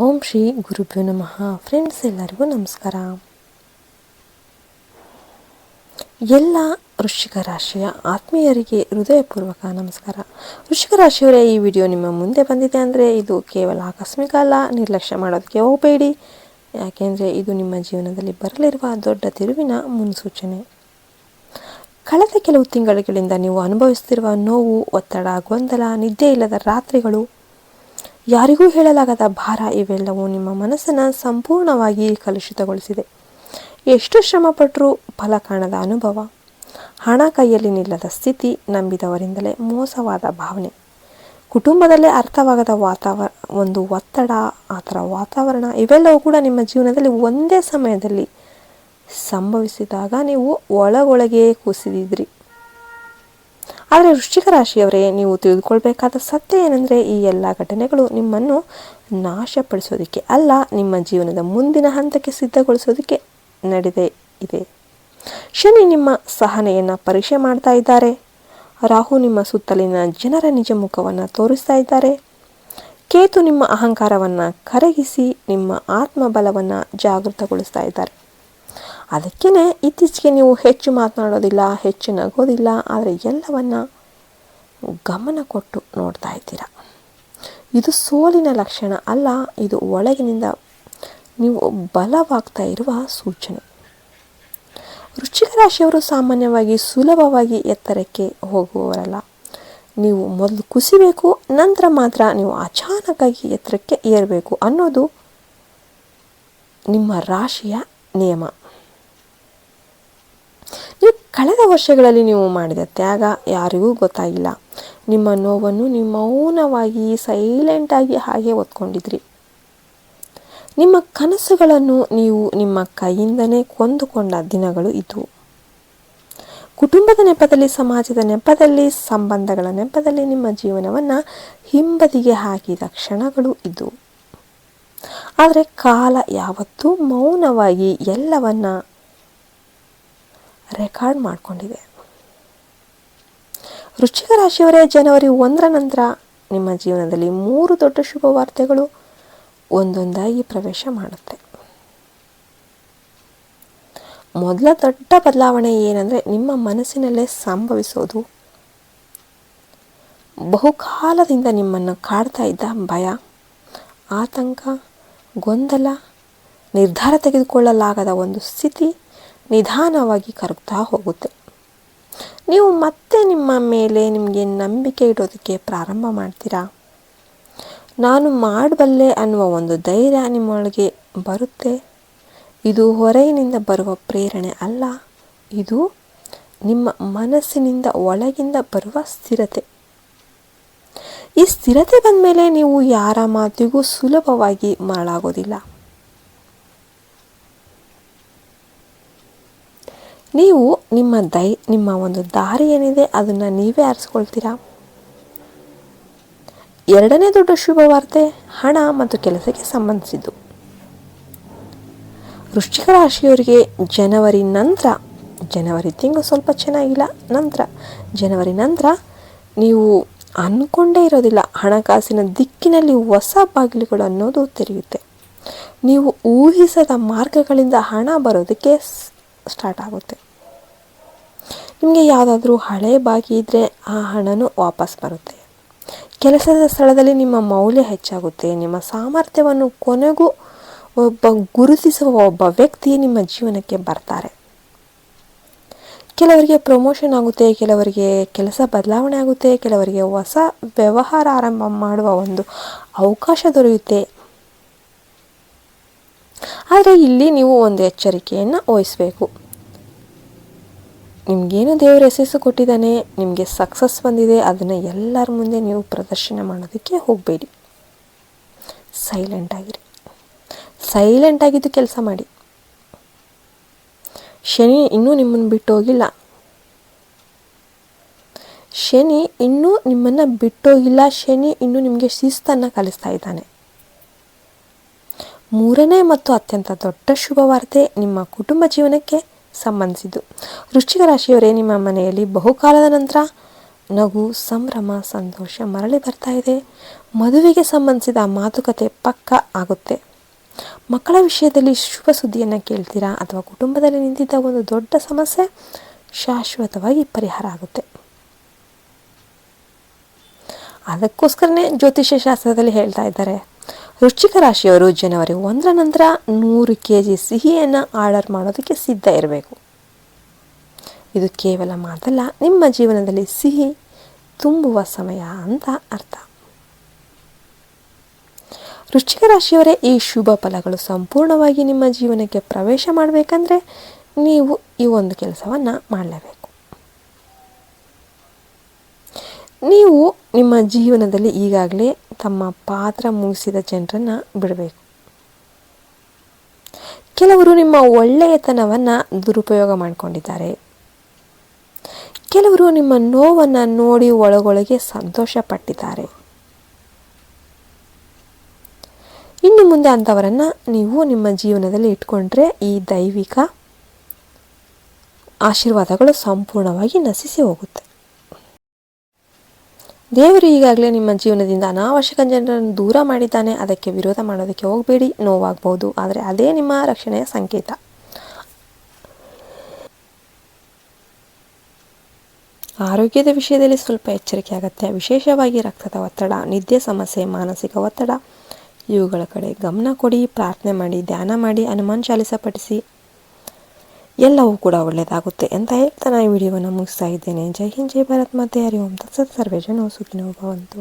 ಓಂ ಶ್ರೀ ಗುರುಭ್ಯೋ ನಮಃ. ಫ್ರೆಂಡ್ಸ್, ಎಲ್ಲರಿಗೂ ನಮಸ್ಕಾರ. ಎಲ್ಲ ವೃಶ್ಚಿಕ ರಾಶಿಯ ಆತ್ಮೀಯರಿಗೆ ಹೃದಯಪೂರ್ವಕ ನಮಸ್ಕಾರ. ವೃಶ್ಚಿಕ ರಾಶಿಯವರೇ, ಈ ವಿಡಿಯೋ ನಿಮ್ಮ ಮುಂದೆ ಬಂದಿದೆ ಅಂದರೆ ಇದು ಕೇವಲ ಆಕಸ್ಮಿಕ ಅಲ್ಲ. ನಿರ್ಲಕ್ಷ್ಯ ಮಾಡೋದಕ್ಕೆ ಹೋಗಬೇಡಿ, ಯಾಕೆಂದರೆ ಇದು ನಿಮ್ಮ ಜೀವನದಲ್ಲಿ ಬರಲಿರುವ ದೊಡ್ಡ ತಿರುವಿನ ಮುನ್ಸೂಚನೆ. ಕಳೆದ ಕೆಲವು ತಿಂಗಳುಗಳಿಂದ ನೀವು ಅನುಭವಿಸುತ್ತಿರುವ ನೋವು, ಒತ್ತಡ, ಗೊಂದಲ, ನಿದ್ದೆ ಇಲ್ಲದ ರಾತ್ರಿಗಳು, ಯಾರಿಗೂ ಹೇಳಲಾಗದ ಭಾರ ಇವೆಲ್ಲವೂ ನಿಮ್ಮ ಮನಸ್ಸನ್ನು ಸಂಪೂರ್ಣವಾಗಿ ಕಲುಷಿತಗೊಳಿಸಿದೆ. ಎಷ್ಟು ಶ್ರಮಪಟ್ಟರೂ ಫಲ ಕಾಣದ ಅನುಭವ, ಹಣ ಕೈಯಲ್ಲಿ ನಿಲ್ಲದ ಸ್ಥಿತಿ, ನಂಬಿದವರಿಂದಲೇ ಮೋಸವಾದ ಭಾವನೆ, ಕುಟುಂಬದಲ್ಲೇ ಅರ್ಥವಾಗದ ಒಂದು ಒತ್ತಡ, ಆ ಥರ ವಾತಾವರಣ ಇವೆಲ್ಲವೂ ಕೂಡ ನಿಮ್ಮ ಜೀವನದಲ್ಲಿ ಒಂದೇ ಸಮಯದಲ್ಲಿ ಸಂಭವಿಸಿದಾಗ ನೀವು ಒಳಗೊಳಗೆ ಕುಸಿದಿದ್ರಿ. ಆದರೆ ವೃಶ್ಚಿಕ ರಾಶಿಯವರೇ, ನೀವು ತಿಳಿದುಕೊಳ್ಬೇಕಾದ ಸತ್ಯ ಏನೆಂದರೆ, ಈ ಎಲ್ಲ ಘಟನೆಗಳು ನಿಮ್ಮನ್ನು ನಾಶಪಡಿಸೋದಕ್ಕೆ ಅಲ್ಲ, ನಿಮ್ಮ ಜೀವನದ ಮುಂದಿನ ಹಂತಕ್ಕೆ ಸಿದ್ಧಗೊಳಿಸೋದಕ್ಕೆ ಇದೆ. ಶನಿ ನಿಮ್ಮ ಸಹನೆಯನ್ನು ಪರೀಕ್ಷೆ ಮಾಡ್ತಾ ಇದ್ದಾರೆ. ರಾಹು ನಿಮ್ಮ ಸುತ್ತಲಿನ ಜನರ ನಿಜ ಮುಖವನ್ನು ತೋರಿಸ್ತಾ ಇದ್ದಾರೆ. ಕೇತು ನಿಮ್ಮ ಅಹಂಕಾರವನ್ನು ಕರಗಿಸಿ ನಿಮ್ಮ ಆತ್ಮಬಲವನ್ನು ಜಾಗೃತಗೊಳಿಸ್ತಾ ಇದ್ದಾರೆ. ಅದಕ್ಕೇ ಇತ್ತೀಚೆಗೆ ನೀವು ಹೆಚ್ಚು ಮಾತನಾಡೋದಿಲ್ಲ, ಹೆಚ್ಚು ನಗೋದಿಲ್ಲ, ಆದರೆ ಎಲ್ಲವನ್ನ ಗಮನ ಕೊಟ್ಟು ನೋಡ್ತಾ ಇದ್ದೀರಾ. ಇದು ಸೋಲಿನ ಲಕ್ಷಣ ಅಲ್ಲ, ಇದು ಒಳಗಿನಿಂದ ನೀವು ಬಲವಾಗ್ತಾ ಇರುವ ಸೂಚನೆ. ವೃಶ್ಚಿಕ ರಾಶಿಯವರು ಸಾಮಾನ್ಯವಾಗಿ ಸುಲಭವಾಗಿ ಎತ್ತರಕ್ಕೆ ಹೋಗುವವರಲ್ಲ. ನೀವು ಮೊದಲು ಕುಸಿಬೇಕು, ನಂತರ ಮಾತ್ರ ನೀವು ಅಚಾನಕ್ಕಾಗಿ ಎತ್ತರಕ್ಕೆ ಏರಬೇಕು ಅನ್ನೋದು ನಿಮ್ಮ ರಾಶಿಯ ನಿಯಮ. ನೀವು ಕಳೆದ ವರ್ಷಗಳಲ್ಲಿ ನೀವು ಮಾಡಿದ ತ್ಯಾಗ ಯಾರಿಗೂ ಗೊತ್ತಾಗಿಲ್ಲ. ನಿಮ್ಮ ನೋವನ್ನು ನೀವು ಮೌನವಾಗಿ ಸೈಲೆಂಟಾಗಿ ಹಾಗೆ ಹೊತ್ಕೊಂಡಿದ್ರಿ. ನಿಮ್ಮ ಕನಸುಗಳನ್ನು ನೀವು ನಿಮ್ಮ ಕೈಯಿಂದನೇ ಕೊಂದುಕೊಂಡ ದಿನಗಳು ಇದ್ದವು. ಕುಟುಂಬದ ನೆಪದಲ್ಲಿ, ಸಮಾಜದ ನೆಪದಲ್ಲಿ, ಸಂಬಂಧಗಳ ನೆಪದಲ್ಲಿ ನಿಮ್ಮ ಜೀವನವನ್ನು ಹಿಂಬದಿಗೆ ಹಾಕಿದ ಕ್ಷಣಗಳು ಇದ್ದವು. ಆದರೆ ಕಾಲ ಯಾವತ್ತೂ ಮೌನವಾಗಿ ಎಲ್ಲವನ್ನ ರೆಕಾರ್ಡ್ ಮಾಡಿಕೊಂಡಿದೆ. ವೃಶ್ಚಿಕ ರಾಶಿಯವರೇ, ಜನವರಿ 1ರ ನಂತರ ನಿಮ್ಮ ಜೀವನದಲ್ಲಿ 3 ದೊಡ್ಡ ಶುಭವಾರ್ತೆಗಳು ಒಂದೊಂದಾಗಿ ಪ್ರವೇಶ ಮಾಡುತ್ತೆ. ಮೊದಲ ದೊಡ್ಡ ಬದಲಾವಣೆ ಏನಂದರೆ, ನಿಮ್ಮ ಮನಸ್ಸಿನಲ್ಲೇ ಸಂಭವಿಸೋದು. ಬಹುಕಾಲದಿಂದ ನಿಮ್ಮನ್ನು ಕಾಡ್ತಾ ಇದ್ದ ಭಯ, ಆತಂಕ, ಗೊಂದಲ, ನಿರ್ಧಾರ ತೆಗೆದುಕೊಳ್ಳಲಾಗದ ಒಂದು ಸ್ಥಿತಿ ನಿಧಾನವಾಗಿ ಕರಗ್ತಾ ಹೋಗುತ್ತೆ. ನೀವು ಮತ್ತೆ ನಿಮ್ಮ ಮೇಲೆ ನಿಮಗೆ ನಂಬಿಕೆ ಇಡೋದಕ್ಕೆ ಪ್ರಾರಂಭ ಮಾಡ್ತೀರಾ. ನಾನು ಮಾಡಬಲ್ಲೆ ಅನ್ನುವ ಒಂದು ಧೈರ್ಯ ನಿಮ್ಮೊಳಗೆ ಬರುತ್ತೆ. ಇದು ಹೊರಗಿನಿಂದ ಬರುವ ಪ್ರೇರಣೆ ಅಲ್ಲ, ಇದು ನಿಮ್ಮ ಮನಸ್ಸಿನಿಂದ ಒಳಗಿಂದ ಬರುವ ಸ್ಥಿರತೆ. ಈ ಸ್ಥಿರತೆ ಬಂದ ಮೇಲೆ ನೀವು ಯಾರ ಮಾತಿಗೂ ಸುಲಭವಾಗಿ ಮರಳಾಗೋದಿಲ್ಲ. ನೀವು ನಿಮ್ಮ ಒಂದು ದಾರಿ ಏನಿದೆ ಅದನ್ನು ನೀವೇ ಆರಿಸ್ಕೊಳ್ತೀರಾ. 2ನೇ ದೊಡ್ಡ ಶುಭವಾರ್ತೆ ಹಣ ಮತ್ತು ಕೆಲಸಕ್ಕೆ ಸಂಬಂಧಿಸಿದ್ದು. ವೃಶ್ಚಿಕ ರಾಶಿಯವರಿಗೆ ಜನವರಿ ತಿಂಗಳು ಸ್ವಲ್ಪ ಚೆನ್ನಾಗಿಲ್ಲ. ಜನವರಿ ನಂತರ ನೀವು ಅಂದ್ಕೊಂಡೇ ಇರೋದಿಲ್ಲ, ಹಣಕಾಸಿನ ದಿಕ್ಕಿನಲ್ಲಿ ಹೊಸ ಬಾಗಿಲುಗಳು ಅನ್ನೋದು ತೆರೆಯುತ್ತೆ. ನೀವು ಊಹಿಸದ ಮಾರ್ಗಗಳಿಂದ ಹಣ ಬರೋದಕ್ಕೆ ಸ್ಟಾರ್ಟ್ ಆಗುತ್ತೆ. ನಿಮಗೆ ಯಾವುದಾದ್ರೂ ಹಳೆ ಬಾಕಿ ಇದ್ದರೆ ಆ ಹಣನೂ ವಾಪಸ್ ಬರುತ್ತೆ. ಕೆಲಸದ ಸ್ಥಳದಲ್ಲಿ ನಿಮ್ಮ ಮೌಲ್ಯ ಹೆಚ್ಚಾಗುತ್ತೆ. ನಿಮ್ಮ ಸಾಮರ್ಥ್ಯವನ್ನು ಕೊನೆಗೂ ಗುರುತಿಸುವ ಒಬ್ಬ ವ್ಯಕ್ತಿ ನಿಮ್ಮ ಜೀವನಕ್ಕೆ ಬರ್ತಾರೆ. ಕೆಲವರಿಗೆ ಪ್ರಮೋಷನ್ ಆಗುತ್ತೆ, ಕೆಲವರಿಗೆ ಕೆಲಸ ಬದಲಾವಣೆ ಆಗುತ್ತೆ, ಕೆಲವರಿಗೆ ಹೊಸ ವ್ಯವಹಾರ ಆರಂಭ ಮಾಡುವ ಒಂದು ಅವಕಾಶ ದೊರೆಯುತ್ತೆ. ಆದರೆ ಇಲ್ಲಿ ನೀವು ಒಂದು ಎಚ್ಚರಿಕೆಯನ್ನು ವಹಿಸಬೇಕು. ನಿಮಗೇನು ದೇವರು ಯಶಸ್ಸು ಕೊಟ್ಟಿದ್ದಾನೆ, ನಿಮಗೆ ಸಕ್ಸಸ್ ಬಂದಿದೆ, ಅದನ್ನು ಎಲ್ಲರ ಮುಂದೆ ನೀವು ಪ್ರದರ್ಶನ ಮಾಡೋದಕ್ಕೆ ಹೋಗಬೇಡಿ. ಸೈಲೆಂಟಾಗಿದ್ದು ಕೆಲಸ ಮಾಡಿ. ಶನಿ ಇನ್ನೂ ನಿಮ್ಮನ್ನು ಬಿಟ್ಟು ಹೋಗಿಲ್ಲ. ಶನಿ ಇನ್ನೂ ನಿಮಗೆ ಶಿಸ್ತನ್ನು ಕಲಿಸ್ತಾ ಇದ್ದಾನೆ. 3ನೇ ಮತ್ತು ಅತ್ಯಂತ ದೊಡ್ಡ ಶುಭವಾರ್ತೆ ನಿಮ್ಮ ಕುಟುಂಬ ಜೀವನಕ್ಕೆ ಸಂಬಂಧಿಸಿದ್ದು. ವೃಶ್ಚಿಕ ರಾಶಿಯವರೇ, ನಿಮ್ಮ ಮನೆಯಲ್ಲಿ ಬಹುಕಾಲದ ನಂತರ ನಗು, ಸಂಭ್ರಮ, ಸಂತೋಷ ಮರಳಿ ಬರ್ತಾ ಇದೆ. ಮದುವೆಗೆ ಸಂಬಂಧಿಸಿದ ಮಾತುಕತೆ ಪಕ್ಕಾ ಆಗುತ್ತೆ. ಮಕ್ಕಳ ವಿಷಯದಲ್ಲಿ ಶುಭ ಸುದ್ದಿಯನ್ನು ಕೇಳ್ತೀರಾ, ಅಥವಾ ಕುಟುಂಬದಲ್ಲಿ ನಿಂತಿದ್ದ ಒಂದು ದೊಡ್ಡ ಸಮಸ್ಯೆ ಶಾಶ್ವತವಾಗಿ ಪರಿಹಾರ ಆಗುತ್ತೆ. ಅದಕ್ಕೋಸ್ಕರನೇ ಜ್ಯೋತಿಷ್ಯ ಶಾಸ್ತ್ರದಲ್ಲಿ ಹೇಳ್ತಾ ಇದ್ದಾರೆ, ವೃಶ್ಚಿಕ ರಾಶಿಯವರು ಜನವರಿ 1ರ ನಂತರ 100 kg ಸಿಹಿಯನ್ನು ಆರ್ಡರ್ ಮಾಡೋದಕ್ಕೆ ಸಿದ್ಧ ಇರಬೇಕು. ಇದು ಕೇವಲ ಮಾತಲ್ಲ, ನಿಮ್ಮ ಜೀವನದಲ್ಲಿ ಸಿಹಿ ತುಂಬುವ ಸಮಯ ಅಂತ ಅರ್ಥ. ವೃಶ್ಚಿಕ ರಾಶಿಯವರೇ, ಈ ಶುಭ ಫಲಗಳು ಸಂಪೂರ್ಣವಾಗಿ ನಿಮ್ಮ ಜೀವನಕ್ಕೆ ಪ್ರವೇಶ ಮಾಡಬೇಕಂದ್ರೆ ನೀವು ಈ ಒಂದು ಕೆಲಸವನ್ನು ಮಾಡಲೇಬೇಕು. ನೀವು ನಿಮ್ಮ ಜೀವನದಲ್ಲಿ ಈಗಾಗಲೇ ತಮ್ಮ ಪಾತ್ರ ಮುಗಿಸಿದ ಜನರನ್ನು ಬಿಡಬೇಕು. ಕೆಲವರು ನಿಮ್ಮ ಒಳ್ಳೆಯತನವನ್ನು ದುರುಪಯೋಗ ಮಾಡಿಕೊಂಡಿದ್ದಾರೆ. ಕೆಲವರು ನಿಮ್ಮ ನೋವನ್ನು ನೋಡಿ ಒಳಗೊಳಗೆ ಸಂತೋಷ ಪಟ್ಟಿದ್ದಾರೆ. ಇನ್ನು ಮುಂದೆ ಅಂಥವರನ್ನು ನೀವು ನಿಮ್ಮ ಜೀವನದಲ್ಲಿ ಇಟ್ಕೊಂಡ್ರೆ ಈ ದೈವಿಕ ಆಶೀರ್ವಾದಗಳು ಸಂಪೂರ್ಣವಾಗಿ ನಶಿಸಿ ಹೋಗುತ್ತೆ. ದೇವರು ಈಗಾಗಲೇ ನಿಮ್ಮ ಜೀವನದಿಂದ ಅನಾವಶ್ಯಕ ಜನರನ್ನು ದೂರ ಮಾಡಿದ್ದಾನೆ. ಅದಕ್ಕೆ ವಿರೋಧ ಮಾಡೋದಕ್ಕೆ ಹೋಗಬೇಡಿ, ನೋವಾಗಬಹುದು, ಆದರೆ ಅದೇ ನಿಮ್ಮ ರಕ್ಷಣೆಯ ಸಂಕೇತ. ಆರೋಗ್ಯದ ವಿಷಯದಲ್ಲಿ ಸ್ವಲ್ಪ ಎಚ್ಚರಿಕೆ ಆಗುತ್ತೆ. ವಿಶೇಷವಾಗಿ ರಕ್ತದ ಒತ್ತಡ, ನಿದ್ದೆ ಸಮಸ್ಯೆ, ಮಾನಸಿಕ ಒತ್ತಡ ಇವುಗಳ ಕಡೆ ಗಮನ ಕೊಡಿ. ಪ್ರಾರ್ಥನೆ ಮಾಡಿ, ಧ್ಯಾನ ಮಾಡಿ, ಹನುಮಾನ್ ಚಾಲಿಸ ಪಠಿಸಿ, ಎಲ್ಲವೂ ಕೂಡ ಒಳ್ಳೆಯದಾಗುತ್ತೆ ಅಂತ ಹೇಳ್ತಾ ನಾನು ಈ ವಿಡಿಯೋವನ್ನು ಮುಗಿಸ್ತಾ ಇದ್ದೇನೆ. ಜೈ ಹಿಂದ್, ಜೈ ಭಾರತ್ ಮಾತೆ. ಹರಿ ಓಂ ತತ್ಸತ್. ಸರ್ವೇ ಜನೋ ಸುಖಿನೋ ಭವಂತು.